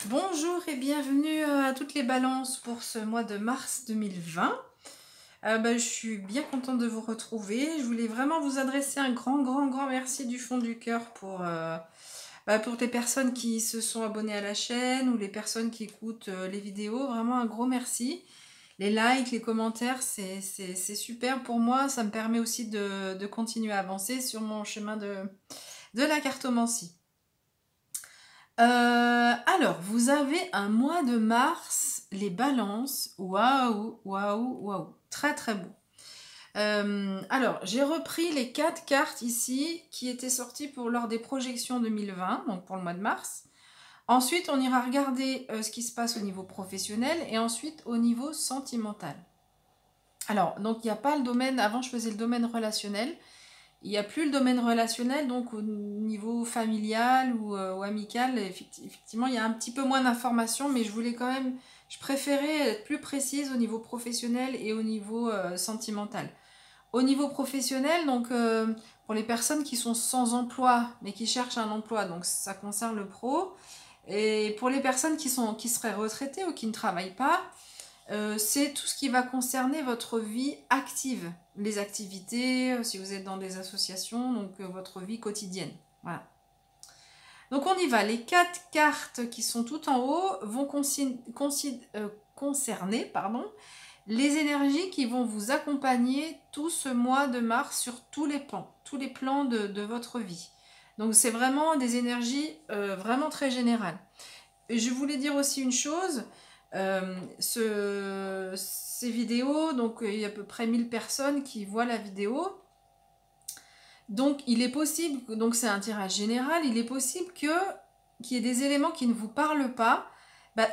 Bonjour et bienvenue à toutes les balances pour ce mois de mars 2020. Je suis bien contente de vous retrouver. Je voulais vraiment vous adresser un grand merci du fond du cœur pour les personnes qui se sont abonnées à la chaîne ou les personnes qui écoutent les vidéos. Vraiment un gros merci. Les likes, les commentaires, c'est super pour moi. Ça me permet aussi de continuer à avancer sur mon chemin de la cartomancie. Alors, vous avez un mois de mars, les balances. Waouh. Très beau. Alors, j'ai repris les 4 cartes ici qui étaient sorties lors des projections 2020, donc pour le mois de mars. Ensuite, on ira regarder ce qui se passe au niveau professionnel et ensuite au niveau sentimental. Alors, donc il n'y a pas le domaine, avant je faisais le domaine relationnel. Il n'y a plus le domaine relationnel, donc au niveau familial ou amical, effectivement, il y a un petit peu moins d'informations, mais je préférais être plus précise au niveau professionnel et au niveau sentimental. Au niveau professionnel, donc pour les personnes qui sont sans emploi, mais qui cherchent un emploi, donc ça concerne le pro. Et pour les personnes qui seraient retraitées ou qui ne travaillent pas, c'est tout ce qui va concerner votre vie active, les activités, si vous êtes dans des associations, donc votre vie quotidienne. Voilà. Donc on y va. Les 4 cartes qui sont tout en haut vont concerner les énergies qui vont vous accompagner tout ce mois de mars sur tous les plans de votre vie. Donc c'est vraiment des énergies vraiment très générales. Je voulais dire aussi une chose, ces vidéos, donc il y a à peu près 1000 personnes qui voient la vidéo. Donc il est possible, donc c'est un tirage général, il est possible qu'il y ait des éléments qui ne vous parlent pas.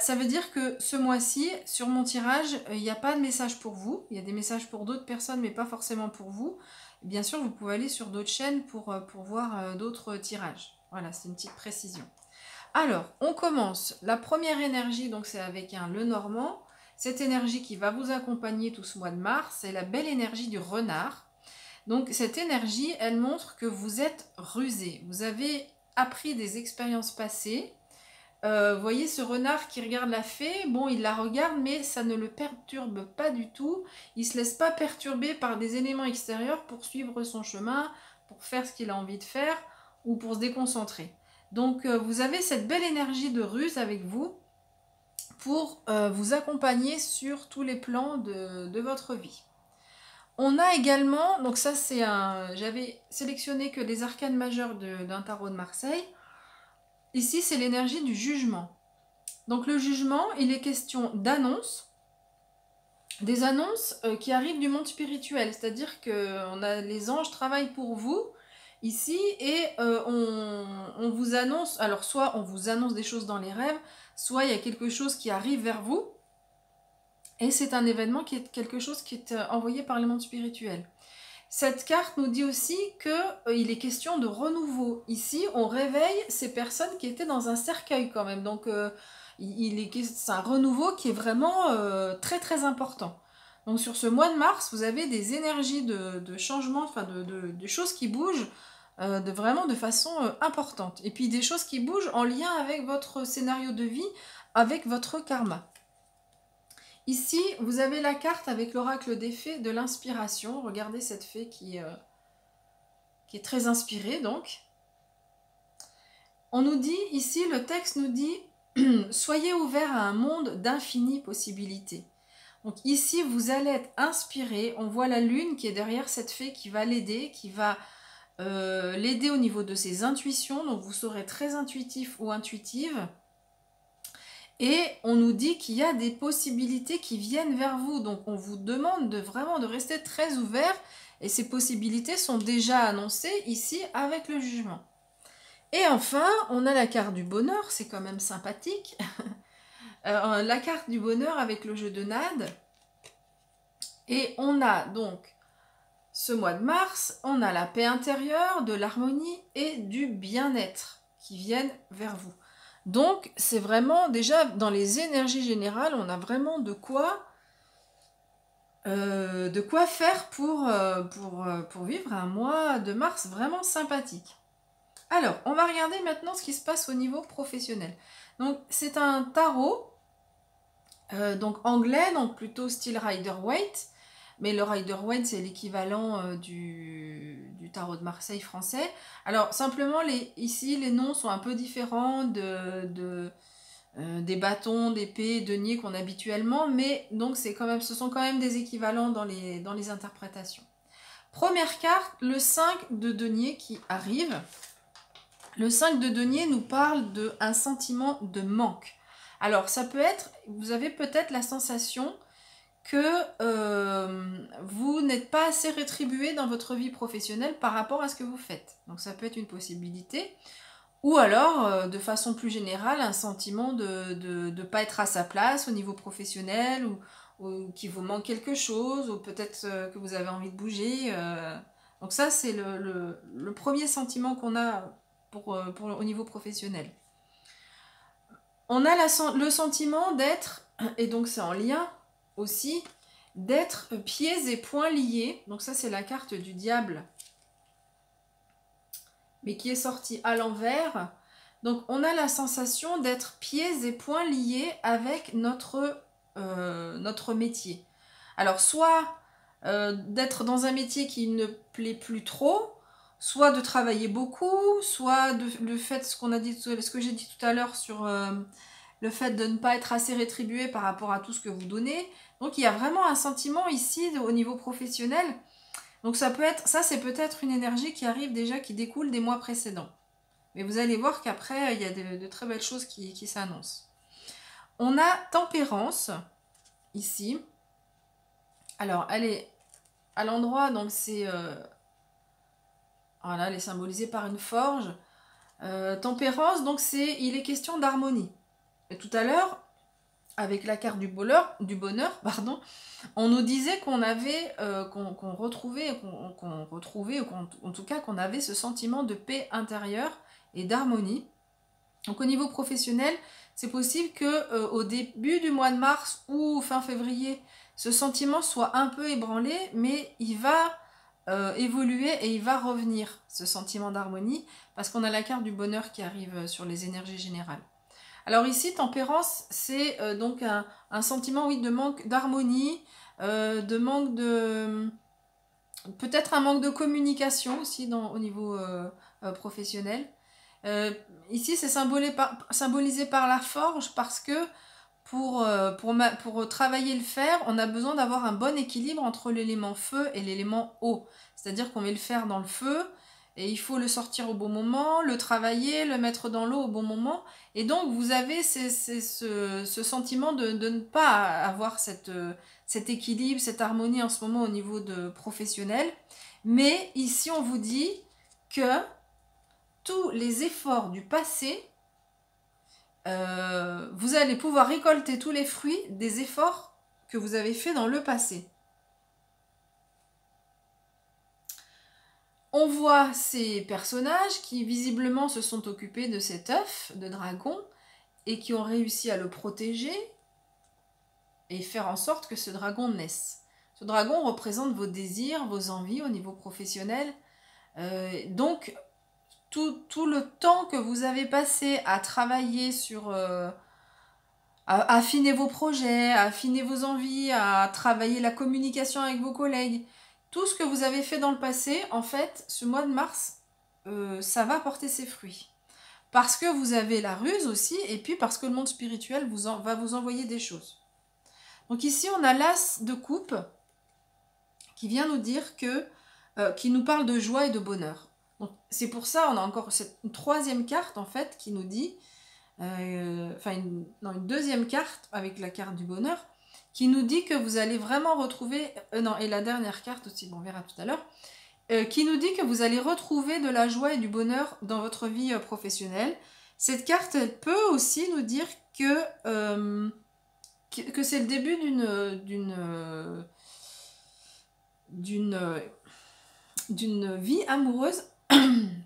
Ça veut dire que ce mois-ci, sur mon tirage, il n'y a pas de message pour vous. Il y a des messages pour d'autres personnes, mais pas forcément pour vous. Bien sûr, vous pouvez aller sur d'autres chaînes pour voir d'autres tirages. Voilà, c'est une petite précision. Alors, on commence. La première énergie, donc c'est avec un Lenormand. Cette énergie qui va vous accompagner tout ce mois de mars, c'est la belle énergie du renard. Donc cette énergie, elle montre que vous êtes rusé. Vous avez appris des expériences passées. Vous voyez ce renard qui regarde la fée, bon, il la regarde, mais ça ne le perturbe pas du tout. Il ne se laisse pas perturber par des éléments extérieurs pour suivre son chemin, pour faire ce qu'il a envie de faire ou pour se déconcentrer. Donc vous avez cette belle énergie de ruse avec vous pour vous accompagner sur tous les plans de votre vie. On a également, donc ça c'est j'avais sélectionné que les arcanes majeures d'un tarot de Marseille. Ici c'est l'énergie du jugement. Donc le jugement, il est question d'annonces, des annonces qui arrivent du monde spirituel, c'est-à-dire que les anges travaillent pour vous ici et on vous annonce, alors soit on vous annonce des choses dans les rêves, soit il y a quelque chose qui arrive vers vous et c'est un événement qui est quelque chose qui est envoyé par le monde spirituel. Cette carte nous dit aussi qu'il est question de renouveau. Ici, on réveille ces personnes qui étaient dans un cercueil quand même. Donc, c'est un renouveau qui est vraiment très important. Donc, sur ce mois de mars, vous avez des énergies de changement, enfin de choses qui bougent vraiment de façon importante. Et puis des choses qui bougent en lien avec votre scénario de vie, avec votre karma. Ici, vous avez la carte avec l'oracle des fées de l'inspiration. Regardez cette fée qui est très inspirée, donc. On nous dit, ici, le texte nous dit « Soyez ouverts à un monde d'infinies possibilités ». Donc ici, vous allez être inspiré. On voit la lune qui est derrière cette fée qui va l'aider, qui va l'aider au niveau de ses intuitions. Donc vous serez très intuitif ou intuitive. Et on nous dit qu'il y a des possibilités qui viennent vers vous. Donc on vous demande vraiment de rester très ouvert. Et ces possibilités sont déjà annoncées ici avec le jugement. Et enfin, on a la carte du bonheur. C'est quand même sympathique. La carte du bonheur avec le jeu de Nade. Et on a donc ce mois de mars, on a la paix intérieure, de l'harmonie et du bien-être qui viennent vers vous. Donc, c'est vraiment, déjà, dans les énergies générales, on a vraiment de quoi faire pour vivre un mois de mars vraiment sympathique. Alors, on va regarder maintenant ce qui se passe au niveau professionnel. Donc, c'est un tarot, donc anglais, donc plutôt style Rider-Waite. Mais le Rider-Waite, c'est l'équivalent du tarot de Marseille français. Alors, simplement, ici, les noms sont un peu différents des bâtons, d'épées, deniers qu'on a habituellement. Mais donc, ce sont quand même des équivalents dans les interprétations. Première carte, le 5 de denier qui arrive. Le 5 de denier nous parle d'un sentiment de manque. Alors, ça peut être, vous avez peut-être la sensation que vous n'êtes pas assez rétribué dans votre vie professionnelle par rapport à ce que vous faites. Donc, ça peut être une possibilité. Ou alors, de façon plus générale, un sentiment de ne pas être à sa place au niveau professionnel ou qu'il vous manque quelque chose ou peut-être que vous avez envie de bouger. Donc ça, c'est le premier sentiment qu'on a au niveau professionnel. On a le sentiment d'être, et donc c'est en lien aussi, d'être pieds et poings liés. Donc ça, c'est la carte du diable, mais qui est sortie à l'envers. Donc on a la sensation d'être pieds et poings liés avec notre métier. Alors soit d'être dans un métier qui ne plaît plus trop, soit de travailler beaucoup, soit le fait, ce que j'ai dit tout à l'heure sur le fait de ne pas être assez rétribué par rapport à tout ce que vous donnez. Donc il y a vraiment un sentiment ici au niveau professionnel. Donc ça c'est peut-être une énergie qui arrive déjà, qui découle des mois précédents. Mais vous allez voir qu'après, il y a de très belles choses qui s'annoncent. On a tempérance, ici. Alors, elle est à l'endroit, donc c'est... voilà, elle est symbolisée par une forge. Tempérance, donc il est question d'harmonie. Et tout à l'heure, avec la carte du bonheur, on nous disait qu'on avait, qu'on retrouvait, ou en tout cas qu'on avait ce sentiment de paix intérieure et d'harmonie. Donc au niveau professionnel, c'est possible que au début du mois de mars ou fin février, ce sentiment soit un peu ébranlé, mais il va évoluer et il va revenir, ce sentiment d'harmonie, parce qu'on a la carte du bonheur qui arrive sur les énergies générales. Alors ici, tempérance, c'est donc un sentiment, oui, de manque d'harmonie, de manque de... peut-être un manque de communication aussi au niveau professionnel. Ici, c'est symbolisé par la forge parce que pour travailler le fer, on a besoin d'avoir un bon équilibre entre l'élément feu et l'élément eau. C'est-à-dire qu'on met le fer dans le feu et il faut le sortir au bon moment, le travailler, le mettre dans l'eau au bon moment. Et donc, vous avez ce sentiment de ne pas avoir cet équilibre, cette harmonie en ce moment au niveau professionnel. Mais ici, on vous dit que tous les efforts du passé, vous allez pouvoir récolter tous les fruits des efforts que vous avez faits dans le passé. On voit ces personnages qui visiblement se sont occupés de cet œuf de dragon et qui ont réussi à le protéger et faire en sorte que ce dragon naisse. Ce dragon représente vos désirs, vos envies au niveau professionnel. Donc, tout le temps que vous avez passé à travailler sur... à affiner vos projets, à affiner vos envies, à travailler la communication avec vos collègues. Tout ce que vous avez fait dans le passé, en fait, ce mois de mars, ça va porter ses fruits. Parce que vous avez la ruse aussi, et puis parce que le monde spirituel va vous envoyer des choses. Donc ici, on a l'as de coupe qui vient nous dire qui nous parle de joie et de bonheur. Donc c'est pour ça, on a encore une troisième carte, en fait, qui nous dit... une deuxième carte avec la carte du bonheur qui nous dit que vous allez vraiment retrouver et la dernière carte aussi, on verra tout à l'heure, qui nous dit que vous allez retrouver de la joie et du bonheur dans votre vie professionnelle. Cette carte, elle peut aussi nous dire que c'est le début d'une vie amoureuse,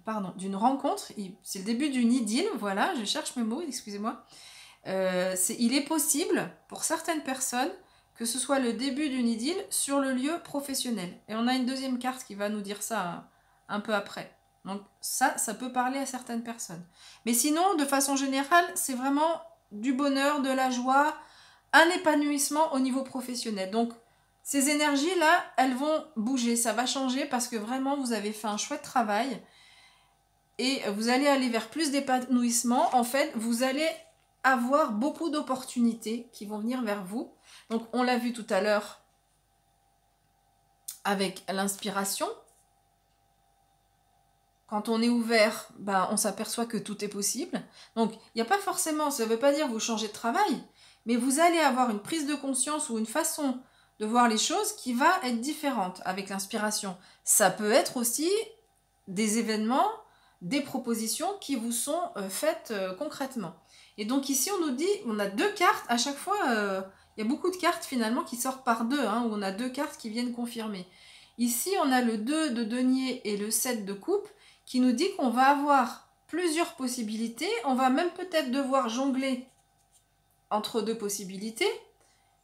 pardon, d'une rencontre. C'est le début d'une idylle, voilà, je cherche mes mots, excusez-moi. Il est possible pour certaines personnes que ce soit le début d'une idylle sur le lieu professionnel. Et on a une deuxième carte qui va nous dire ça un peu après. Donc ça peut parler à certaines personnes. Mais sinon, de façon générale, c'est vraiment du bonheur, de la joie, un épanouissement au niveau professionnel. Donc ces énergies-là, elles vont bouger, ça va changer parce que vraiment, vous avez fait un chouette travail et vous allez aller vers plus d'épanouissement. En fait, vous allez avoir beaucoup d'opportunités qui vont venir vers vous. Donc on l'a vu tout à l'heure avec l'inspiration. Quand on est ouvert, ben, on s'aperçoit que tout est possible. Donc, il n'y a pas forcément, ça ne veut pas dire vous changez de travail, mais vous allez avoir une prise de conscience ou une façon de voir les choses qui va être différente avec l'inspiration. Ça peut être aussi des événements, des propositions qui vous sont faites concrètement. Et donc ici, on nous dit, on a deux cartes, à chaque fois, il y a beaucoup de cartes finalement qui sortent par deux, hein, où on a deux cartes qui viennent confirmer. Ici, on a le 2 de denier et le 7 de coupe, qui nous dit qu'on va avoir plusieurs possibilités. On va même peut-être devoir jongler entre deux possibilités.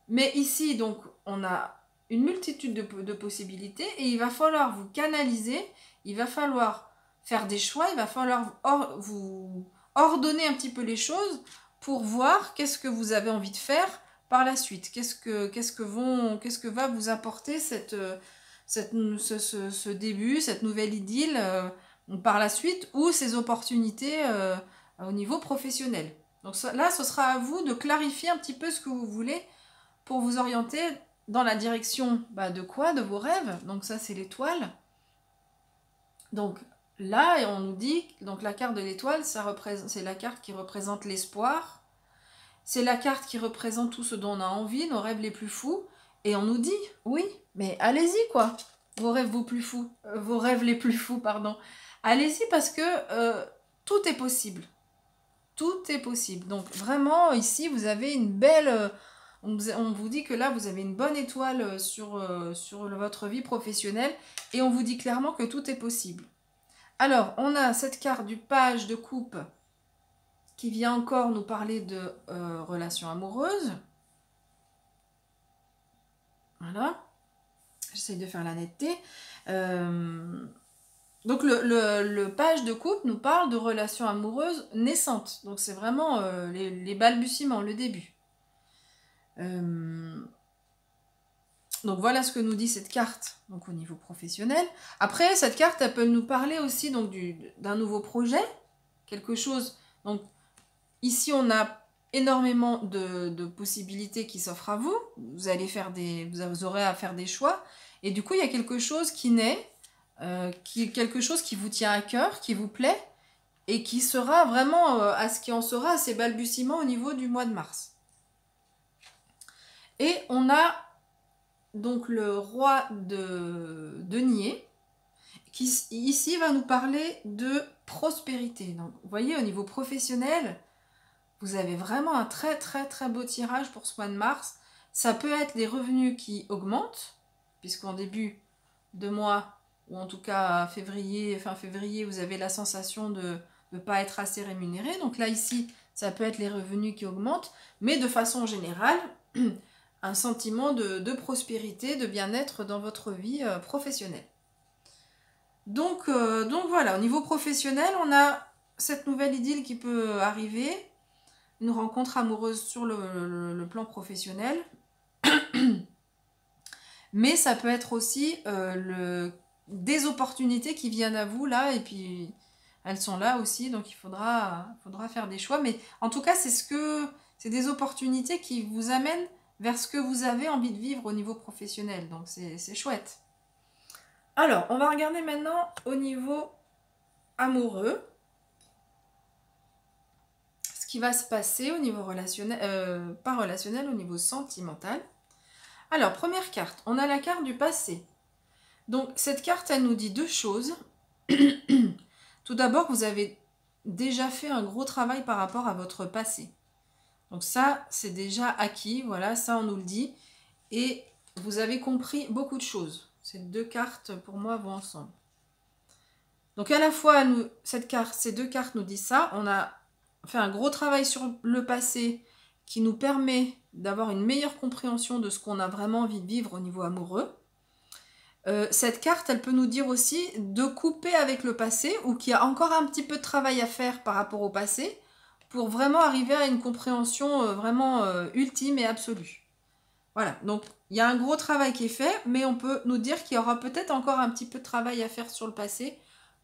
Mais ici, donc, on a une multitude de possibilités et il va falloir vous canaliser, il va falloir faire des choix, il va falloir vous ordonner un petit peu les choses pour voir qu'est-ce que vous avez envie de faire par la suite. Qu'est-ce que va vous apporter ce début, cette nouvelle idylle par la suite, ou ces opportunités au niveau professionnel. Donc là, ce sera à vous de clarifier un petit peu ce que vous voulez pour vous orienter dans la direction de quoi? De vos rêves. Donc ça, c'est l'étoile. Donc là, on nous dit, donc la carte de l'étoile, c'est la carte qui représente l'espoir. C'est la carte qui représente tout ce dont on a envie, nos rêves les plus fous. Et on nous dit, oui, mais allez-y quoi, vos rêves les plus fous, pardon. Allez-y parce que tout est possible. Tout est possible. Donc vraiment, ici, vous avez une belle... on vous dit que là, vous avez une bonne étoile sur votre vie professionnelle. Et on vous dit clairement que tout est possible. Alors, on a cette carte du page de coupe qui vient encore nous parler de relations amoureuses. Voilà. J'essaie de faire la netteté. Donc le page de coupe nous parle de relations amoureuses naissantes. Donc c'est vraiment les balbutiements, le début. Donc voilà ce que nous dit cette carte donc au niveau professionnel. Après, cette carte, elle peut nous parler aussi donc d'un nouveau projet, quelque chose. Donc ici, on a énormément de possibilités qui s'offrent à vous. Vous aurez à faire des choix. Et du coup, il y a quelque chose qui naît, quelque chose qui vous tient à cœur, qui vous plaît, et qui sera vraiment qui en sera à ses balbutiements au niveau du mois de mars. Et on a donc le roi de denier, qui ici va nous parler de prospérité. Donc, vous voyez, au niveau professionnel, vous avez vraiment un très très très beau tirage pour ce mois de mars. Ça peut être les revenus qui augmentent, puisqu'en début de mois, ou en tout cas fin février, vous avez la sensation de ne pas être assez rémunéré. Donc là, ici, ça peut être les revenus qui augmentent, mais de façon générale, un sentiment de prospérité, de bien-être dans votre vie professionnelle. Donc voilà, au niveau professionnel, on a cette nouvelle idylle qui peut arriver, une rencontre amoureuse sur le plan professionnel. Mais ça peut être aussi des opportunités qui viennent à vous là, et puis elles sont là aussi, donc il faudra faire des choix. Mais en tout cas, c'est des opportunités qui vous amènent vers ce que vous avez envie de vivre au niveau professionnel. Donc c'est chouette. Alors, on va regarder maintenant au niveau amoureux. Ce qui va se passer au niveau relationnel, pas relationnel, au niveau sentimental. Alors, première carte, on a la carte du passé. Donc, cette carte, elle nous dit deux choses. Tout d'abord, vous avez déjà fait un gros travail par rapport à votre passé. Donc ça, c'est déjà acquis, voilà, ça on nous le dit. Et vous avez compris beaucoup de choses. Ces deux cartes, pour moi, vont ensemble. Donc à la fois, ces deux cartes nous disent ça. On a fait un gros travail sur le passé qui nous permet d'avoir une meilleure compréhension de ce qu'on a vraiment envie de vivre au niveau amoureux. Cette carte, elle peut nous dire aussi de couper avec le passé ou qu'il y a encore un petit peu de travail à faire par rapport au passé pour vraiment arriver à une compréhension vraiment ultime et absolue. Voilà, donc il y a un gros travail qui est fait, mais on peut nous dire qu'il y aura peut-être encore un petit peu de travail à faire sur le passé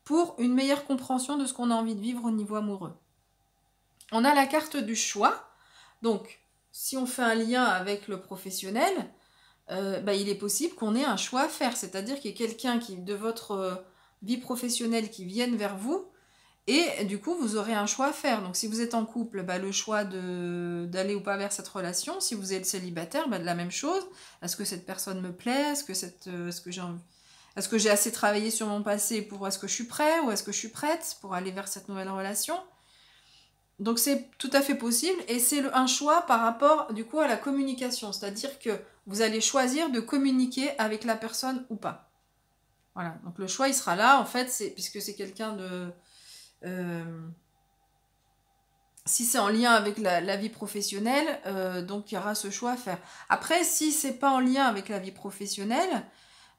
pour une meilleure compréhension de ce qu'on a envie de vivre au niveau amoureux. On a la carte du choix. Donc, si on fait un lien avec le professionnel, il est possible qu'on ait un choix à faire. C'est-à-dire qu'il y ait quelqu'un de votre vie professionnelle qui vienne vers vous et du coup, vous aurez un choix à faire. Donc, si vous êtes en couple, le choix d'aller ou pas vers cette relation. Si vous êtes célibataire, de la même chose. Est-ce que cette personne me plaît? Est-ce que j'ai assez travaillé sur mon passé est-ce que je suis prêt ou est-ce que je suis prête pour aller vers cette nouvelle relation? Donc c'est tout à fait possible et c'est un choix par rapport du coup à la communication. C'est-à-dire que vous allez choisir de communiquer avec la personne ou pas. Voilà, donc le choix il sera là en fait, puisque c'est quelqu'un de... si c'est en lien avec la vie professionnelle, donc il y aura ce choix à faire. Après, si c'est pas en lien avec la vie professionnelle,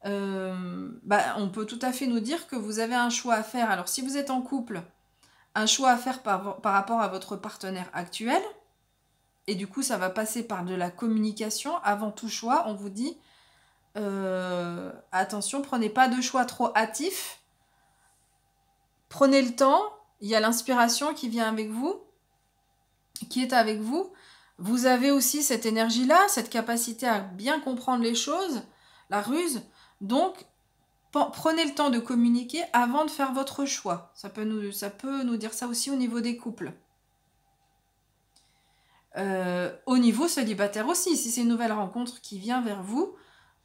on peut tout à fait nous dire que vous avez un choix à faire. Alors si vous êtes en couple, un choix à faire par rapport à votre partenaire actuel, et du coup ça va passer par de la communication. Avant tout choix, on vous dit attention, prenez pas de choix trop hâtifs, prenez le temps, il y a l'inspiration qui vient avec vous, qui est avec vous. Vous avez aussi cette énergie-là, cette capacité à bien comprendre les choses, la ruse. Donc, prenez le temps de communiquer avant de faire votre choix. Ça peut nous dire ça aussi au niveau des couples. Au niveau célibataire aussi, si c'est une nouvelle rencontre qui vient vers vous,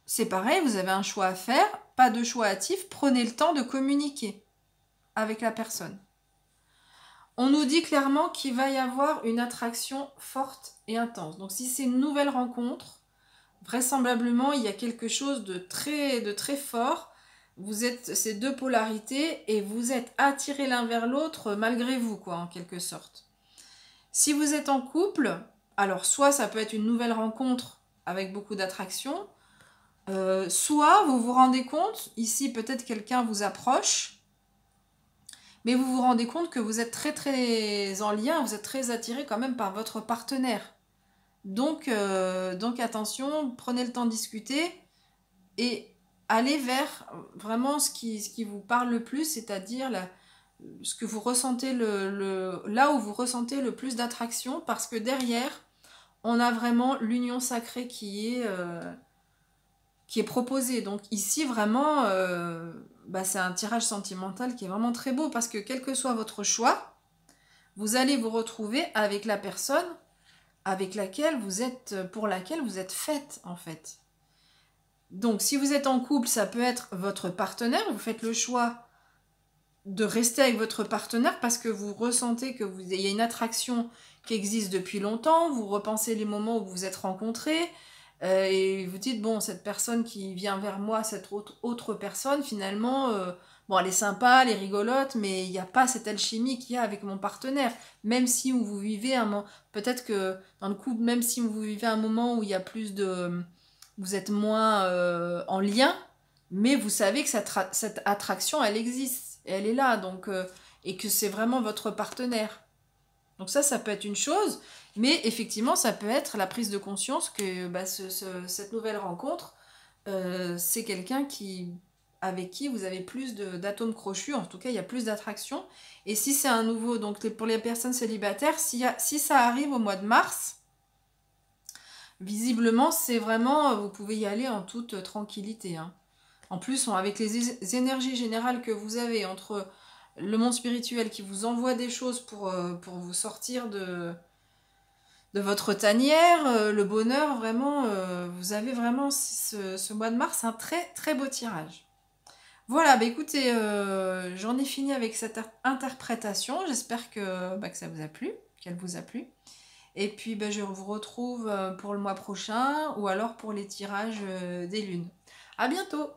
c'est pareil, vous avez un choix à faire, pas de choix hâtif, prenez le temps de communiquer avec la personne. On nous dit clairement qu'il va y avoir une attraction forte et intense. Donc si c'est une nouvelle rencontre, vraisemblablement il y a quelque chose de très fort. Vous êtes ces deux polarités et vous êtes attirés l'un vers l'autre malgré vous, quoi, en quelque sorte. Si vous êtes en couple, alors soit ça peut être une nouvelle rencontre avec beaucoup d'attraction, soit vous vous rendez compte, ici peut-être quelqu'un vous approche, mais vous vous rendez compte que vous êtes très en lien, vous êtes très attiré quand même par votre partenaire. Donc attention, prenez le temps de discuter et allez vers vraiment ce qui vous parle le plus, c'est-à-dire ce que vous ressentez là où vous ressentez le plus d'attraction, parce que derrière, on a vraiment l'union sacrée qui est proposée. Donc ici, vraiment, c'est un tirage sentimental qui est vraiment très beau, parce que quel que soit votre choix, vous allez vous retrouver avec la personne pour laquelle vous êtes faite, en fait. Donc, si vous êtes en couple, ça peut être votre partenaire, vous faites le choix de rester avec votre partenaire parce que vous ressentez il y a une attraction qui existe depuis longtemps, vous repensez les moments où vous vous êtes rencontrés, et vous dites, bon, cette personne qui vient vers moi, cette autre personne, finalement, elle est sympa, elle est rigolote, mais il n'y a pas cette alchimie qu'il y a avec mon partenaire. Même si vous vivez peut-être que dans le couple, même si vous vivez un moment où il y a vous êtes moins en lien, mais vous savez que cette attraction, elle existe, et elle est là, donc, et que c'est vraiment votre partenaire. Donc ça peut être une chose, mais effectivement, ça peut être la prise de conscience que cette nouvelle rencontre, c'est quelqu'un avec qui vous avez plus d'atomes crochus, en tout cas, il y a plus d'attraction. Et si c'est un nouveau, donc pour les personnes célibataires, si ça arrive au mois de mars, visiblement, c'est vraiment, vous pouvez y aller en toute tranquillité, hein. En plus, avec les énergies générales que vous avez entre le monde spirituel qui vous envoie des choses pour vous sortir de votre tanière, le bonheur, vraiment, vous avez vraiment ce mois de mars un très beau tirage. Voilà, écoutez, j'en ai fini avec cette interprétation. J'espère que ça vous a plu, qu'elle vous a plu. Et puis, je vous retrouve pour le mois prochain ou alors pour les tirages des lunes. À bientôt!